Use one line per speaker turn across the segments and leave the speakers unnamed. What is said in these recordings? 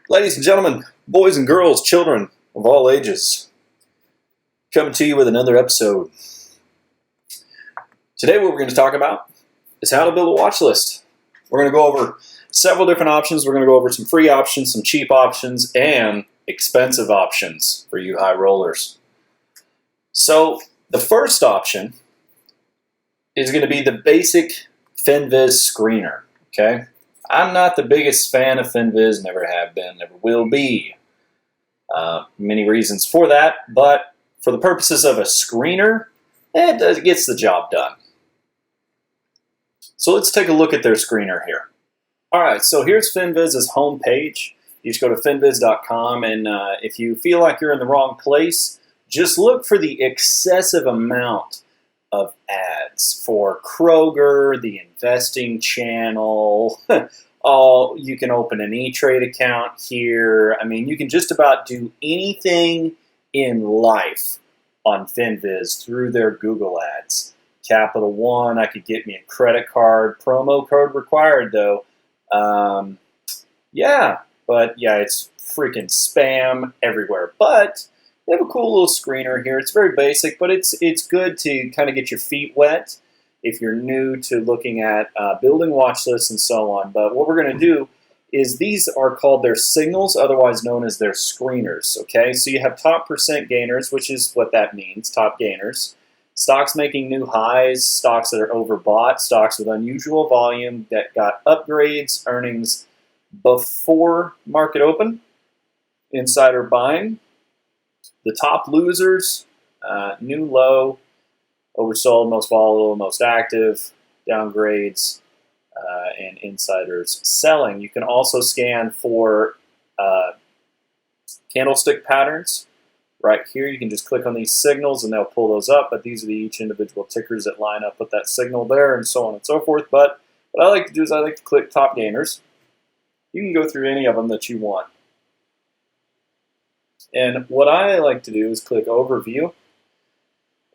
Ladies and gentlemen, boys and girls, children of all ages, coming to you with another episode. Today what we're going to talk about is how to build a watch list. We're going to go over several different options. We're going to go over some free options, some cheap options, and expensive options for you high rollers. So the first option is going to be the basic FinViz screener, okay? I'm not the biggest fan of FinViz, never have been, never will be. Many reasons for that, but for the purposes of a screener, it gets the job done. So let's take a look at their screener here. All right, so here's FinViz's homepage. You just go to finviz.com, and if you feel like you're in the wrong place, just look for the excessive amount of ads for Kroger, the investing channel. Oh, you can open an E-Trade account here. I mean, you can just about do anything in life on FinViz through their Google ads. Capital One, I could get me a credit card. Promo code required, though. It's freaking spam everywhere. But they have a cool little screener here. It's very basic, but it's good to kind of get your feet wet if you're new to looking at building watch lists and so on. But what we're going to do is these are called their signals, otherwise known as their screeners. Okay, so you have top percent gainers, which is what that means, top gainers. Stocks making new highs, stocks that are overbought, stocks with unusual volume that got upgrades, earnings before market open, insider buying. The top losers, new low, oversold, most volatile, most active, downgrades, and insiders selling. You can also scan for candlestick patterns. Right here, you can just click on these signals and they'll pull those up, but these are each individual tickers that line up with that signal there and so on and so forth. But what I like to do is I like to click top gainers. You can go through any of them that you want. And what I like to do is click Overview,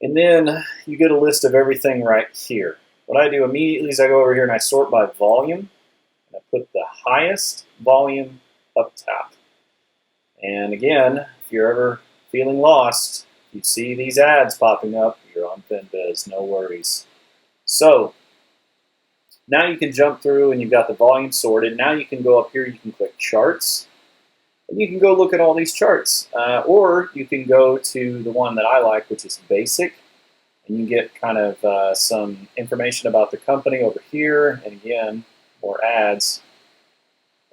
and then you get a list of everything right here. What I do immediately is I go over here and I sort by volume, and I put the highest volume up top. And again, if you're ever feeling lost, you see these ads popping up, you're on FinViz, no worries. So now you can jump through and you've got the volume sorted. Now you can go up here, you can click Charts, and you can go look at all these charts. Or you can go to the one that I like, which is Basic, and you get kind of some information about the company over here. And again, more ads.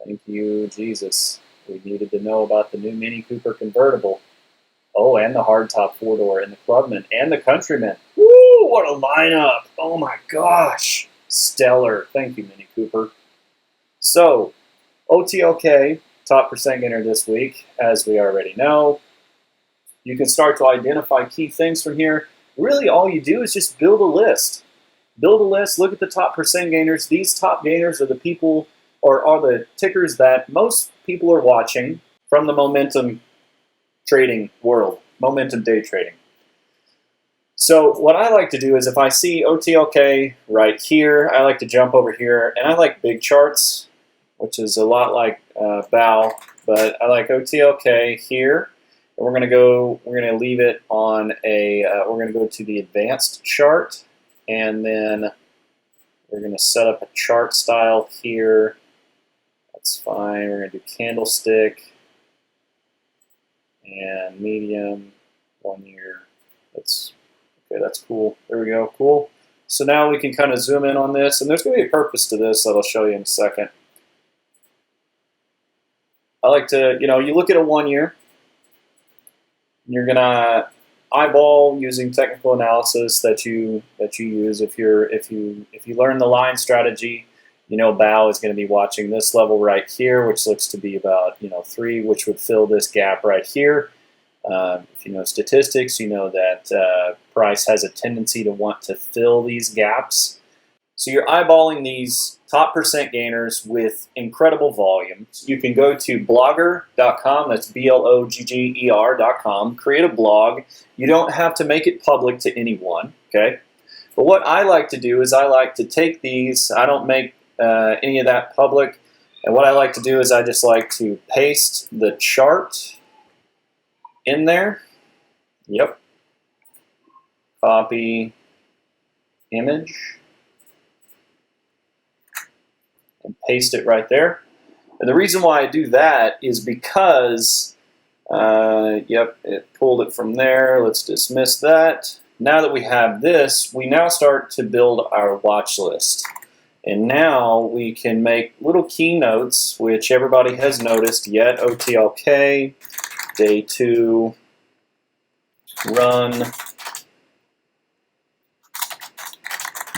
Thank you, Jesus. We needed to know about the new Mini Cooper convertible. Oh, and the hardtop four-door, and the Clubman, and the Countryman. Woo, what a lineup. Oh my gosh. Stellar. Thank you, Mini Cooper. So, OTLK, top percent gainer this week, as we already know. You can start to identify key things from here. Really, all you do is just build a list. Build a list, look at the top percent gainers. These top gainers are the people, or are the tickers that most people are watching from the momentum trading world, momentum day trading. So what I like to do is if I see OTLK right here, I like to jump over here, and I like big charts, which is a lot like BOW, but I like OTLK here. And we're going to leave it on we're going to go to the advanced chart, and then we're going to set up a chart style here. That's fine. We're going to do candlestick and medium, 1 year. That's cool. There we go. Cool. So now we can kind of zoom in on this, and there's going to be a purpose to this that I'll show you in a second. I like to, you look at a 1 year, and you're going to eyeball using technical analysis that you use. If you learn the line strategy, BOW is going to be watching this level right here, which looks to be about 3, which would fill this gap right here. If you know statistics, you know that price has a tendency to want to fill these gaps. So you're eyeballing these top percent gainers with incredible volume. You can go to blogger.com, that's blogger.com, create a blog. You don't have to make it public to anyone, okay? But what I like to do is I like to take these, I don't make any of that public, And what I like to do is I just like to paste the chart in there. Yep. Copy image. And paste it right there. And the reason why I do that is because, yep, it pulled it from there. Let's dismiss that. Now that we have this, we now start to build our watch list. And now we can make little keynotes, which everybody has noticed yet. OTLK, day 2, run,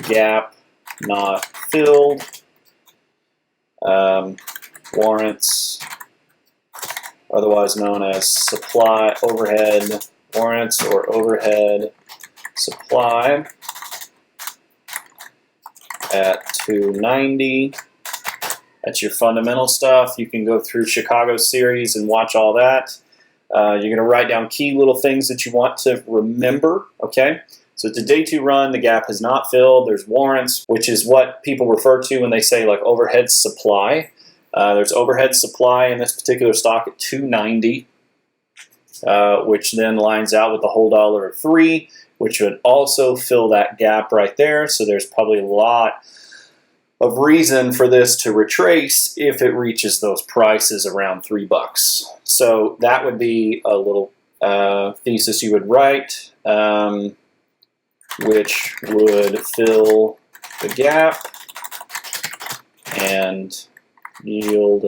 gap not filled, warrants, otherwise known as supply overhead warrants or overhead supply at 290. That's your fundamental stuff. You can go through Chicago series and watch all that. You're going to write down key little things that you want to remember, okay? So it's a day 2 run, the gap has not filled, there's warrants, which is what people refer to when they say like overhead supply. There's overhead supply in this particular stock at 290, which then lines out with the whole dollar of 3, which would also fill that gap right there. So there's probably a lot of reason for this to retrace if it reaches those prices around $3. So that would be a little thesis you would write, which would fill the gap and yield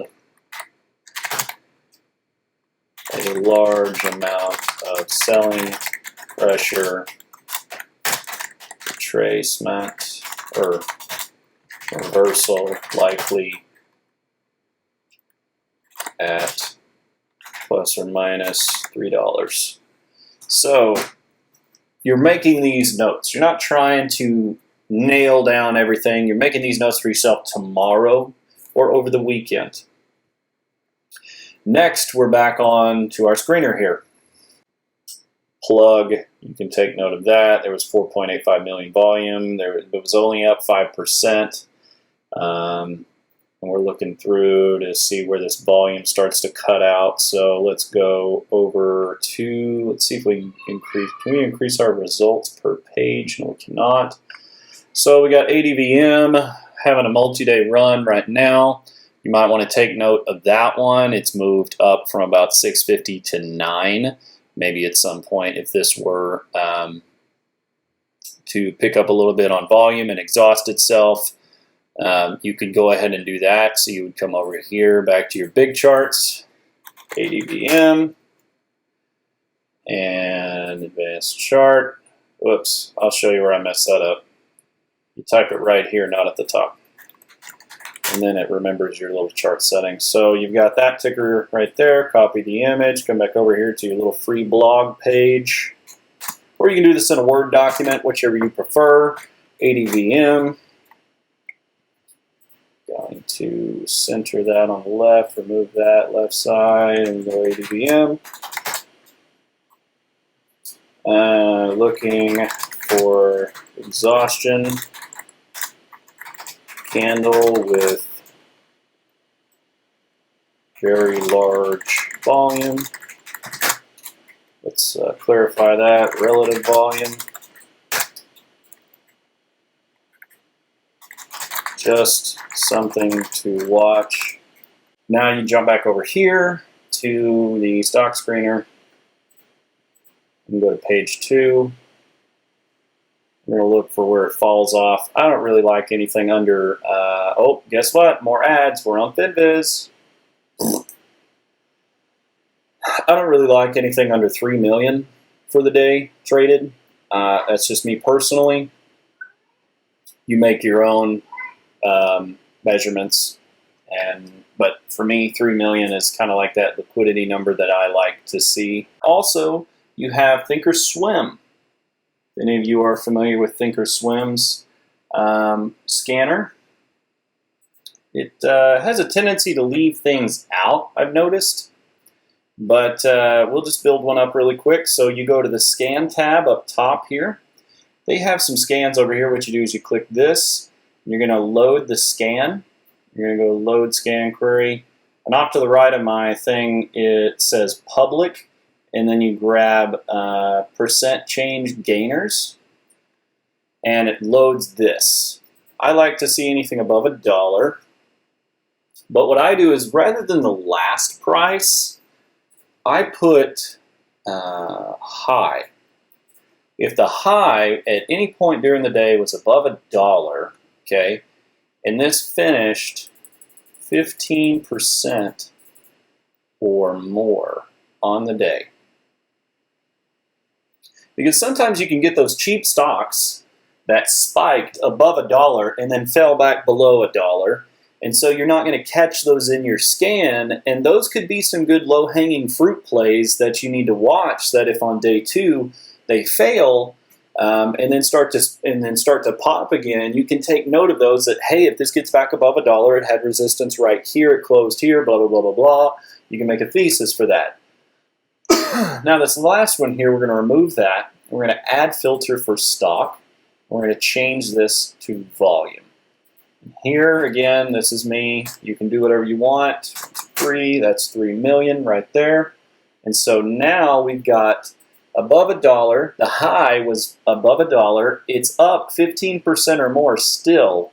a large amount of selling pressure, retracement, or reversal likely at plus or minus $3. So you're making these notes. You're not trying to nail down everything. You're making these notes for yourself tomorrow or over the weekend. Next, we're back on to our screener here. Plug, you can take note of that. There was 4.85 million volume. It was only up 5%. And we're looking through to see where this volume starts to cut out. So let's go over to, let's see if we can we increase our results per page? No, we cannot. So we got ADVM having a multi-day run right now. You might want to take note of that one. It's moved up from about 650 to 9. Maybe at some point, if this were to pick up a little bit on volume and exhaust itself, you could go ahead and do that. So you would come over here, back to your big charts, ADVM, and advanced chart. Whoops, I'll show you where I messed that up. You type it right here, not at the top. And then it remembers your little chart settings. So you've got that ticker right there, copy the image, come back over here to your little free blog page. Or you can do this in a Word document, whichever you prefer. ADVM. Going to center that on the left, remove that left side, and go ADVM. Looking for exhaustion candle with very large volume. Let's clarify that, relative volume. Just something to watch. Now you jump back over here to the stock screener and go to page 2. I'm going to look for where it falls off. I don't really like anything under, oh, guess what? More ads. We're on FinViz. I don't really like anything under 3 million for the day traded. That's just me personally. You make your own measurements, but for me, 3 million is kind of like that liquidity number that I like to see. Also, you have Thinkorswim. If any of you are familiar with Thinkorswim's scanner, it has a tendency to leave things out, I've noticed, but we'll just build one up really quick. So you go to the scan tab up top here. They have some scans over here. What you do is you click this, and you're going to load the scan. You're going to go load scan query. And off to the right of my thing, it says public. And then you grab percent change gainers. And it loads this. I like to see anything above $1. But what I do is rather than the last price, I put high. If the high at any point during the day was above $1, okay, and this finished 15% or more on the day. Because sometimes you can get those cheap stocks that spiked above $1 and then fell back below $1. And so you're not going to catch those in your scan, and those could be some good low-hanging fruit plays that you need to watch, that if on day 2 they fail and then start to pop again, you can take note of those that, hey, if this gets back above $1, it had resistance right here, it closed here, blah, blah, blah, blah, blah. You can make a thesis for that. Now this last one here, we're going to remove that. We're going to add filter for stock. We're going to change this to volume. Here, again, this is me. You can do whatever you want. It's free. That's 3 million right there. And so now we've got above $1. The high was above $1. It's up 15% or more still,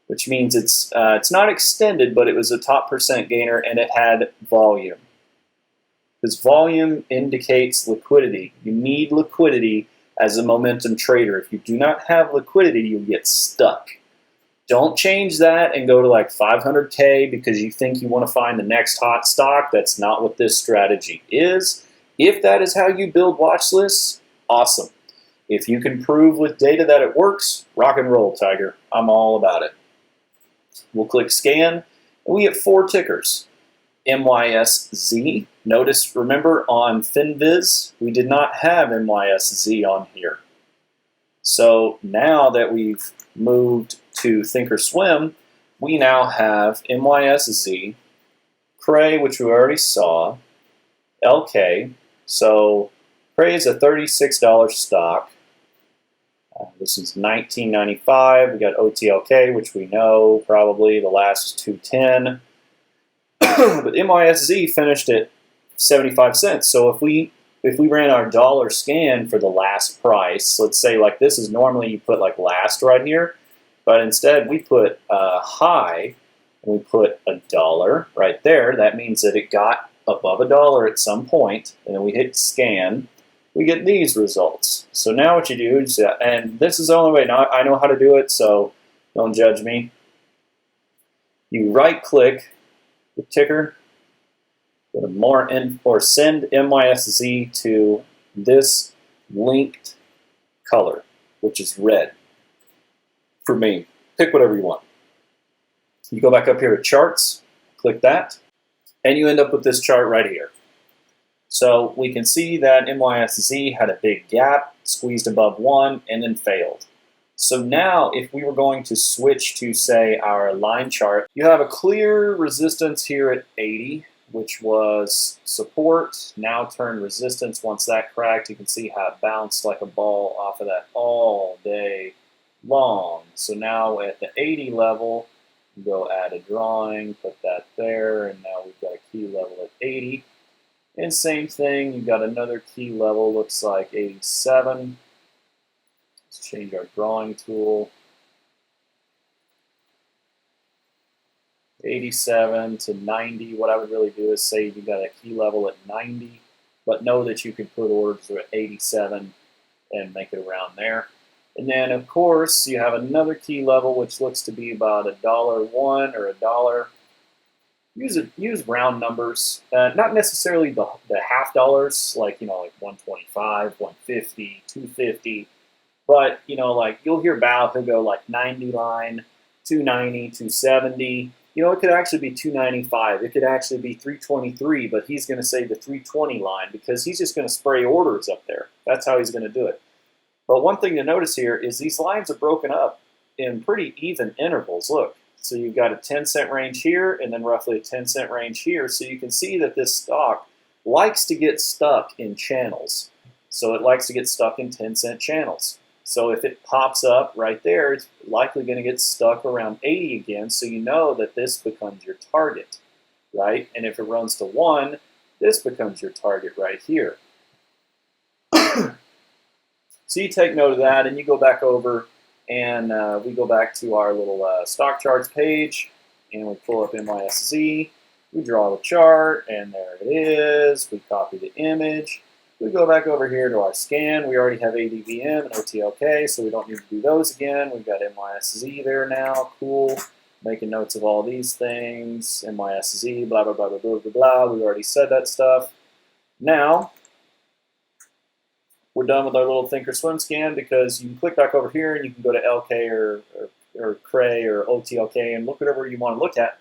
which means it's not extended, but it was a top percent gainer, and it had volume. Because volume indicates liquidity. You need liquidity as a momentum trader. If you do not have liquidity, you'll get stuck. Don't change that and go to like 500K because you think you want to find the next hot stock. That's not what this strategy is. If that is how you build watch lists, awesome. If you can prove with data that it works, rock and roll, Tiger. I'm all about it. We'll click scan, and we get 4 tickers. MYSZ. Notice, remember, on FinViz, we did not have MYSZ on here. So now that we've moved to Thinkorswim, we now have MYSZ, Cray, which we already saw, LK. So Cray is a $36 stock. This is $19.95. We got OTLK, which we know probably the last is $2.10. But MYSZ finished at 75 cents. So if we ran our dollar scan for the last price, let's say like this is normally you put like last right here, but instead we put high, and we put $1 right there. That means that it got above $1 at some point, and then we hit scan. We get these results. So now what you do is, and this is the only way. Now I know how to do it, so don't judge me. You right-click the ticker, go to more or send MYSZ to this linked color, which is red. For me, pick whatever you want. You go back up here to charts, click that, and you end up with this chart right here. So we can see that MYSZ had a big gap, squeezed above 1, and then failed. So now if we were going to switch to, say, our line chart, you have a clear resistance here at 80, which was support, now turned resistance. Once that cracked, you can see how it bounced like a ball off of that all day long. So now at the 80 level, you go add a drawing, put that there, and now we've got a key level at 80. And same thing, you've got another key level, looks like 87. Let's change our drawing tool. 87 to 90. What I would really do is say you got a key level at 90, but know that you could put orders at 87 and make it around there. And then, of course, you have another key level, which looks to be about $1.01 or $1. Use round numbers, not necessarily the half dollars, like, like 125, 150, 250, but, like you'll hear about, he'll go like 90 line, 290, 270. It could actually be 295. It could actually be 323, but he's going to say the 320 line because he's just going to spray orders up there. That's how he's going to do it. But one thing to notice here is these lines are broken up in pretty even intervals. Look, so you've got a 10-cent range here and then roughly a 10-cent range here. So you can see that this stock likes to get stuck in channels. So it likes to get stuck in 10-cent channels. So if it pops up right there, it's likely going to get stuck around 80 again, so you know that this becomes your target, right? And if it runs to 1, this becomes your target right here. So you take note of that, and you go back over, and we go back to our little stock charts page, and we pull up NYSZ. We draw the chart, and there it is. We copy the image. We go back over here to our scan. We already have ADVM and OTLK, so we don't need to do those again. We've got NYSZ there now. Cool. Making notes of all these things. NYSZ, blah, blah, blah, blah, blah, blah, blah. We already said that stuff. Now, we're done with our little Thinkorswim scan because you can click back over here and you can go to LK or Cray or OTLK and look whatever you want to look at,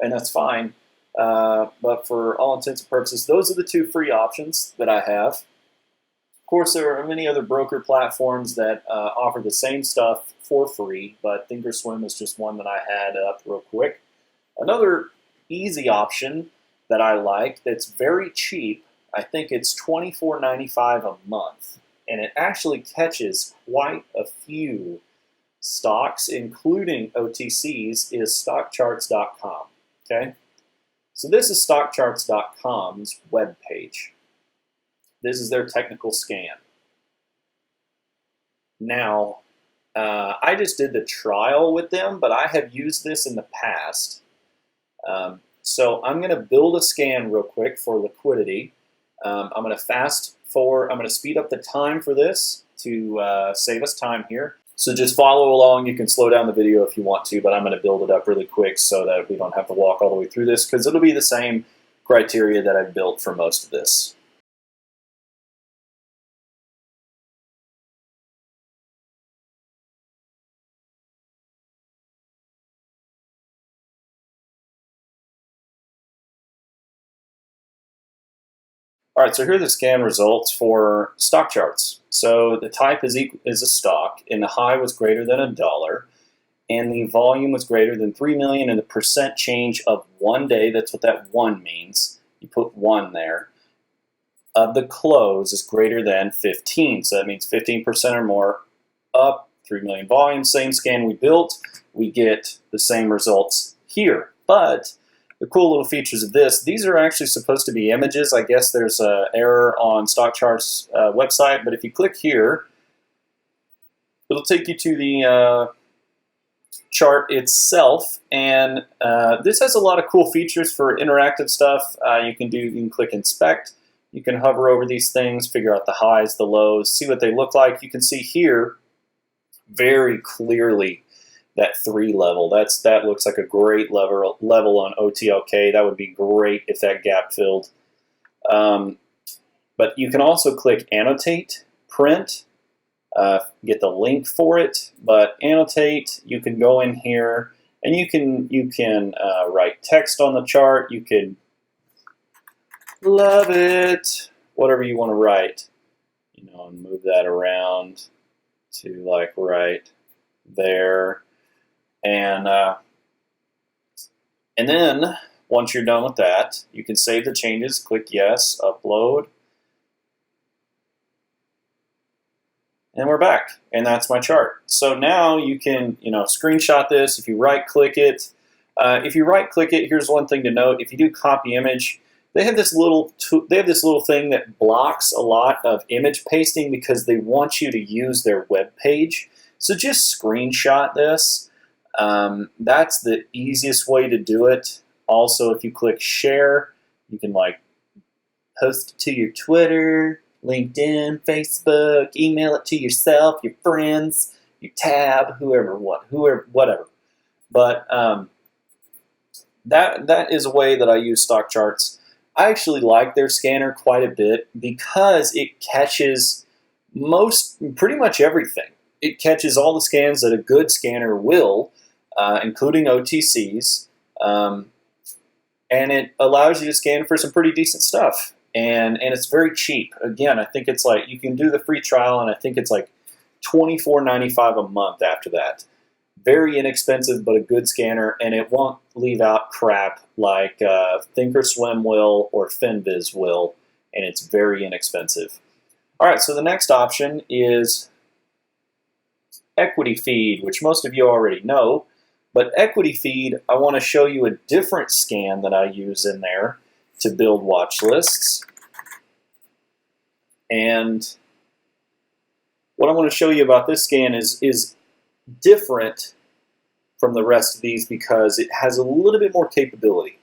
and that's fine. But for all intents and purposes, those are the 2 free options that I have. Of course, there are many other broker platforms that offer the same stuff for free, but Thinkorswim is just one that I had up real quick. Another easy option that I like that's very cheap, I think it's $24.95 a month, and it actually catches quite a few stocks, including OTCs, is stockcharts.com. Okay? So this is stockcharts.com's web page. This is their technical scan. Now, I just did the trial with them, but I have used this in the past. So I'm going to build a scan real quick for liquidity. I'm going to speed up the time for this to save us time here. So just follow along. You can slow down the video if you want to, but I'm going to build it up really quick so that we don't have to walk all the way through this, because it'll be the same criteria that I've built for most of this. All right, so here are the scan results for stock charts. So the type is a stock, and the high was greater than $1, and the volume was greater than 3 million, and the percent change of 1 day, that's what that 1 means. You put 1 there. Of the close is greater than 15, so that means 15% or more up, 3 million volume, same scan we built, we get the same results here. But the cool little features of this, these are actually supposed to be images. I guess there's an error on StockChart's website, but if you click here, it'll take you to the chart itself, and this has a lot of cool features for interactive stuff. You can click inspect, you can hover over these things, figure out the highs, the lows, see what they look like. You can see here very clearly that 3 level. That looks like a great level on OTLK. That would be great if that gap filled. But you can also click annotate, print, get the link for it. But annotate, you can go in here and you can write text on the chart. You could love it, whatever you want to write, and move that around to like right there. And then once you're done with that, you can save the changes, click yes, upload, and we're back. And that's my chart. So now you can screenshot this. If you right click it, here's one thing to note. If you do copy image, they have this little thing that blocks a lot of image pasting because they want you to use their web page. So just screenshot this. That's the easiest way to do it. Also, if you click share, you can post it to your Twitter, LinkedIn, Facebook, email it to yourself, your friends, your tab, whoever, whatever. But that is a way that I use stock charts. I actually like their scanner quite a bit because it catches pretty much everything. It catches all the scans that a good scanner will, including OTCs, and it allows you to scan for some pretty decent stuff. And it's very cheap. Again, I think it's you can do the free trial, and I think it's $24.95 a month after that. Very inexpensive, but a good scanner, and it won't leave out crap like Thinkorswim will or FinViz will, and it's very inexpensive. All right, so the next option is equity feed, which most of you already know. But equity feed, I want to show you a different scan that I use in there to build watch lists. And what I want to show you about this scan is different from the rest of these because it has a little bit more capability.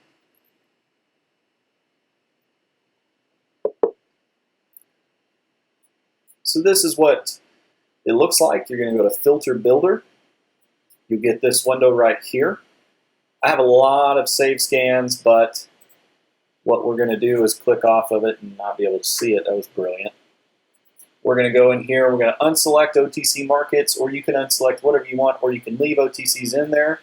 So this is what it looks like. You're going to go to Filter Builder. You get this window right here. I have a lot of save scans, but what we're going to do is click off of it and not be able to see it. That was brilliant. We're going to go in here. We're going to unselect OTC markets, or you can unselect whatever you want, or you can leave OTCs in there.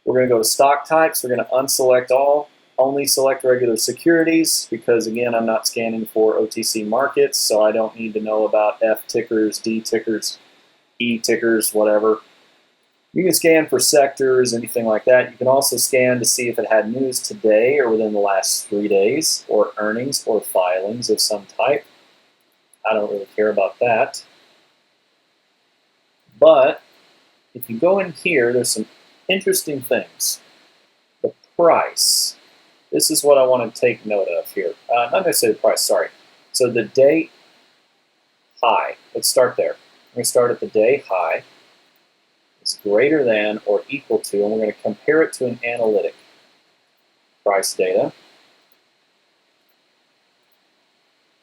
We're going to go to stock types. We're going to unselect all. Only select regular securities because, again, I'm not scanning for OTC markets, so I don't need to know about F tickers, D tickers, E tickers, whatever. You can scan for sectors, anything like that. You can also scan to see if it had news today or within the last 3 days, or earnings or filings of some type. I don't really care about that. But if you go in here, there's some interesting things. The price. This is what I want to take note of here. Not going to say the price, sorry. So the day high. Let's start there. We're going to start at the day high. It's greater than or equal to, and we're going to compare it to an analytic. Price data.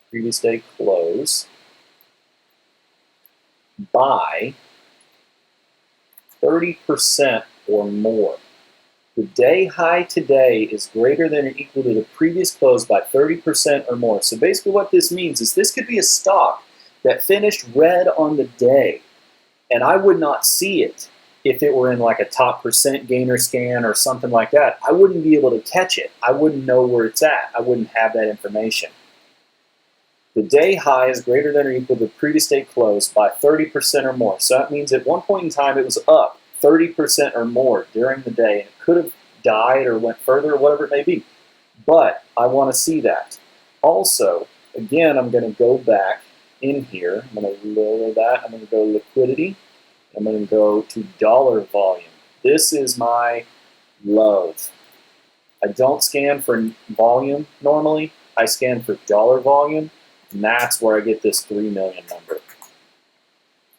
Previous day close. By 30% or more. The day high today is greater than or equal to the previous close by 30% or more. So basically what this means is this could be a stock that finished red on the day, and I would not see it if it were in like a top percent gainer scan or something like that. I wouldn't be able to catch it. I wouldn't know where it's at. I wouldn't have that information. The day high is greater than or equal to the previous day close by 30% or more. So that means at one point in time it was up 30% or more during the day, and it could have died or went further or whatever it may be. But I want to see that. Also, again, I'm going to go back in here. I'm going to lower that. I'm going to go liquidity. I'm going to go to dollar volume. This is my love. I don't scan for volume normally. I scan for dollar volume, and that's where I get this 3 million number.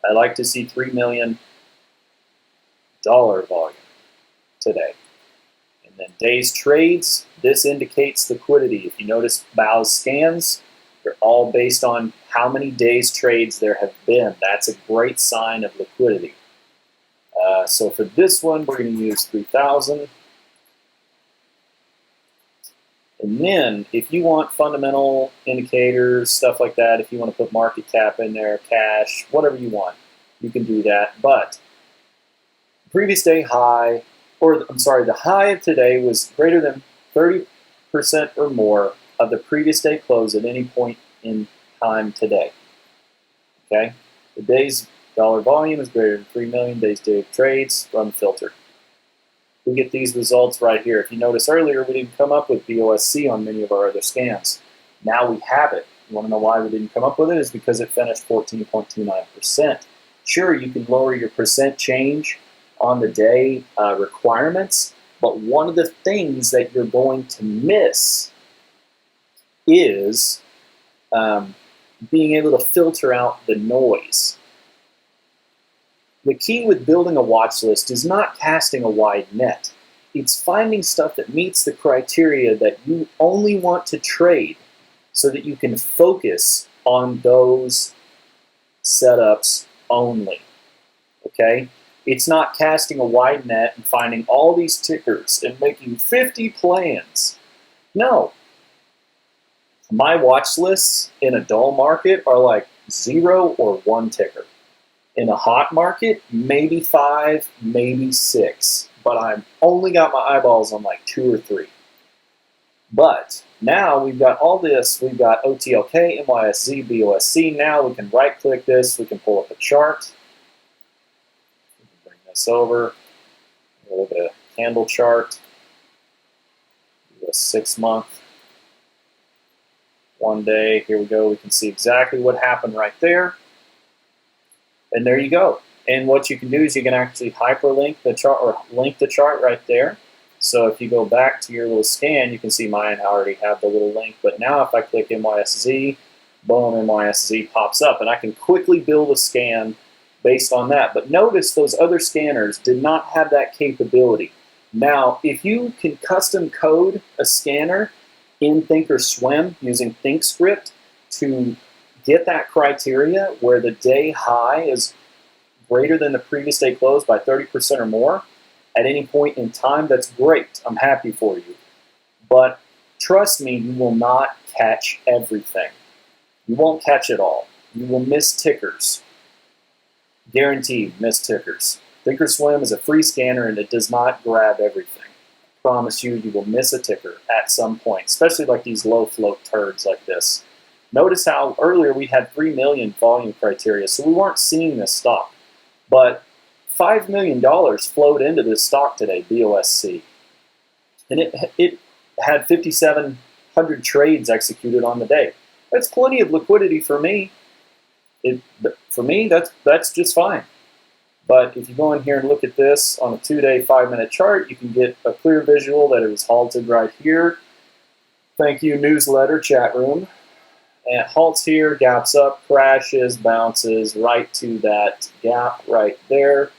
I like to see $3 million volume today. And then days trades, this indicates liquidity. If you notice Bow's scans, they're all based on how many days trades there have been. That's a great sign of liquidity. So for this one, we're going to use 3,000. And then if you want fundamental indicators, stuff like that, if you want to put market cap in there, cash, whatever you want, you can do that. But previous day high, or I'm sorry, the high of today was greater than 30% or more of the previous day close at any point in time today. Okay? The day's dollar volume is greater than 3 million. Days day of trades, run the filter. We get these results right here. If you notice earlier, we didn't come up with BOSC on many of our other scans. Now we have it. You want to know why we didn't come up with it? It's because it finished 14.29%. Sure, you can lower your percent change on the day requirements, but one of the things that you're going to miss is being able to filter out the noise. The key with building a watch list is not casting a wide net. It's finding stuff that meets the criteria that you only want to trade so that you can focus on those setups only. Okay? It's not casting a wide net and finding all these tickers and making 50 plans. No. My watch lists in a dull market are like 0 or 1 ticker. In a hot market, maybe 5, maybe 6. But I've only got my eyeballs on like 2 or 3. But now we've got all this. We've got OTLK, NYSZ, BOSC. Now we can right-click this. We can pull up a chart. We can bring this over. We'll look at a candle chart. Do a 6-month. 1 day. Here we go. We can see exactly what happened right there. And there you go. And what you can do is you can actually hyperlink the chart or link the chart right there. So if you go back to your little scan, you can see mine already have the little link. But now if I click NYSZ, boom, NYSZ pops up. And I can quickly build a scan based on that. But notice those other scanners did not have that capability. Now, if you can custom code a scanner in Thinkorswim using ThinkScript to get that criteria where the day high is greater than the previous day close by 30% or more at any point in time, that's great. I'm happy for you. But trust me, you will not catch everything. You won't catch it all. You will miss tickers. Guaranteed, miss tickers. Thinkorswim is a free scanner and it does not grab everything. I promise you, you will miss a ticker at some point, especially like these low float turds like this. Notice how earlier we had 3 million volume criteria, so we weren't seeing this stock. But $5 million flowed into this stock today, BOSC. And it had 5,700 trades executed on the day. That's plenty of liquidity for me. For me, that's just fine. But if you go in here and look at this on a 2-day, 5-minute chart, you can get a clear visual that it was halted right here. Thank you, newsletter, chat room. And it halts here, gaps up, crashes, bounces right to that gap right there.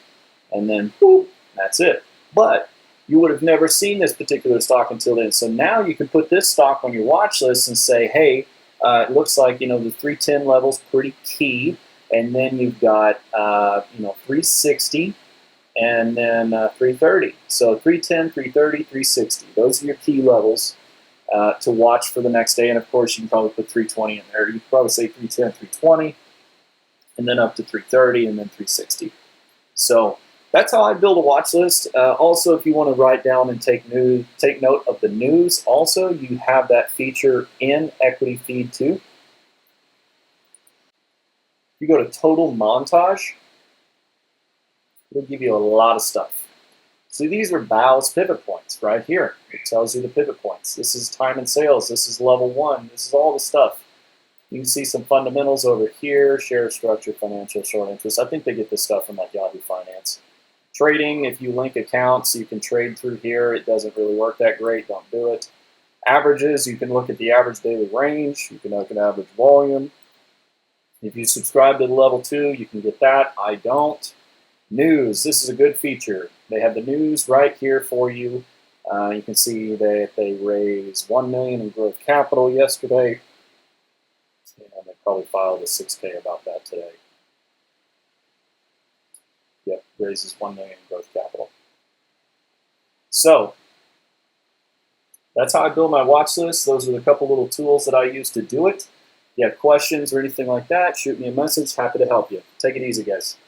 And then, boop, that's it. But you would have never seen this particular stock until then. So now you can put this stock on your watch list and say, hey, it looks like, the 310 level's pretty key. And then you've got, 360 and then 330. So 310, 330, 360. Those are your key levels to watch for the next day. And of course, you can probably put 320 in there. You can probably say 310, 320, and then up to 330 and then 360. So that's how I build a watch list. Also, if you want to write down and take note of the news, also you have that feature in Equity Feed too. If you go to Total Montage, it'll give you a lot of stuff. So these are Bow's pivot points right here. It tells you the pivot points. This is time and sales. This is level 1. This is all the stuff. You can see some fundamentals over here, share structure, financial, short interest. I think they get this stuff from like Yahoo Finance. Trading, if you link accounts, you can trade through here. It doesn't really work that great. Don't do it. Averages, you can look at the average daily range. You can look at average volume. If you subscribe to the level 2, you can get that. I don't. News, this is a good feature. They have the news right here for you. You can see that they raised $1 million in growth capital yesterday. And they probably filed a 6K about that today. Yep, raises $1 million in growth capital. So that's how I build my watch list. Those are the couple little tools that I use to do it. If you have questions or anything like that, shoot me a message. Happy to help you. Take it easy, guys.